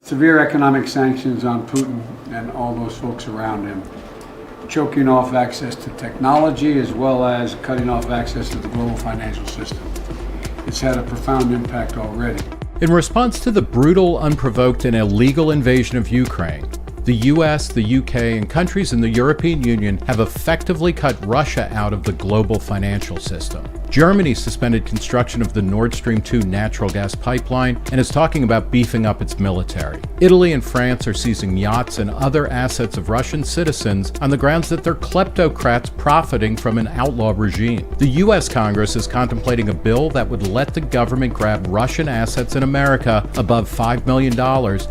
Severe economic sanctions on Putin and all those folks around him, choking off access to technology as well as cutting off access to the global financial system. It's had a profound impact already. In response to the brutal, unprovoked, and illegal invasion of Ukraine, the US, the UK, and countries in the European Union have effectively cut Russia out of the global financial system. Germany suspended construction of the Nord Stream 2 natural gas pipeline and is talking about beefing up its military. Italy and France are seizing yachts and other assets of Russian citizens on the grounds that they're kleptocrats profiting from an outlaw regime. The US Congress is contemplating a bill that would let the government grab Russian assets in America above $5 million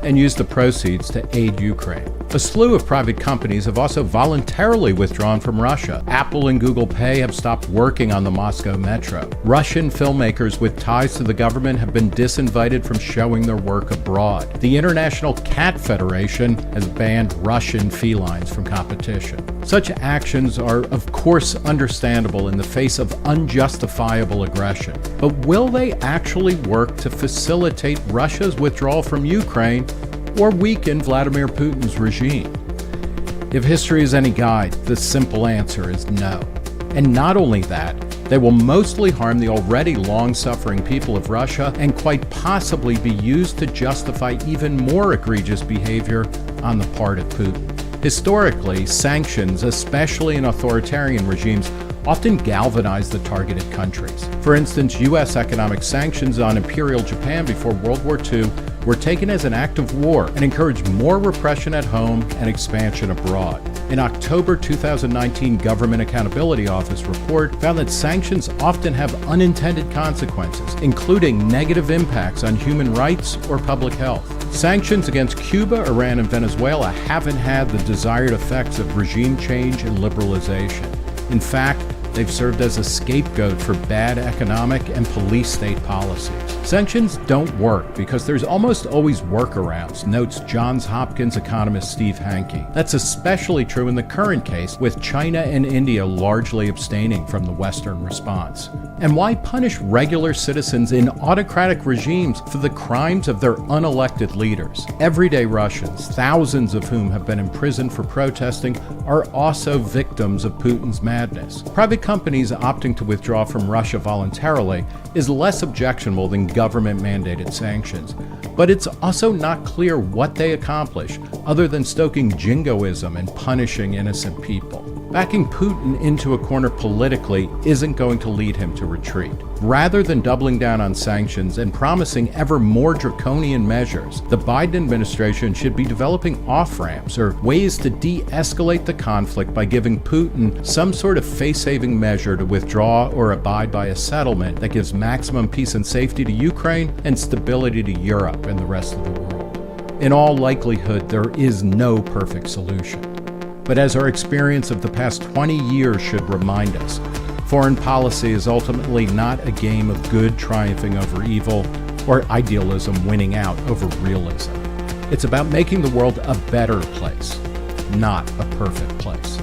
and use the proceeds to aid Ukraine. A slew of private companies have also voluntarily withdrawn from Russia. Apple and Google Pay have stopped working on the Moscow metro. Russian filmmakers with ties to the government have been disinvited from showing their work abroad. The International Cat Federation has banned Russian felines from competition. Such actions are, of course, understandable in the face of unjustifiable aggression. But will they actually work to facilitate Russia's withdrawal from Ukraine or weaken Vladimir Putin's regime? If history is any guide, the simple answer is no. And not only that, they will mostly harm the already long-suffering people of Russia and quite possibly be used to justify even more egregious behavior on the part of Putin. Historically, sanctions, especially in authoritarian regimes, often galvanize the targeted countries. For instance, US economic sanctions on Imperial Japan before World War II were taken as an act of war and encouraged more repression at home and expansion abroad. An October 2019 Government Accountability Office report found that sanctions often have unintended consequences, including negative impacts on human rights or public health. Sanctions against Cuba, Iran, and Venezuela haven't had the desired effects of regime change and liberalization. In fact, they've served as a scapegoat for bad economic and police state policies. Sanctions don't work because there's almost always workarounds, notes Johns Hopkins economist Steve Hanke. That's especially true in the current case, with China and India largely abstaining from the Western response. And why punish regular citizens in autocratic regimes for the crimes of their unelected leaders? Everyday Russians, thousands of whom have been imprisoned for protesting, are also victims of Putin's madness. Private companies opting to withdraw from Russia voluntarily is less objectionable than government-mandated sanctions, but it's also not clear what they accomplish other than stoking jingoism and punishing innocent people. Backing Putin into a corner politically isn't going to lead him to retreat. Rather than doubling down on sanctions and promising ever more draconian measures, the Biden administration should be developing off-ramps or ways to de-escalate the conflict by giving Putin some sort of face-saving measure to withdraw or abide by a settlement that gives maximum peace and safety to Ukraine and stability to Europe and the rest of the world. In all likelihood, there is no perfect solution. But as our experience of the past 20 years should remind us, foreign policy is ultimately not a game of good triumphing over evil or idealism winning out over realism. It's about making the world a better place, not a perfect place.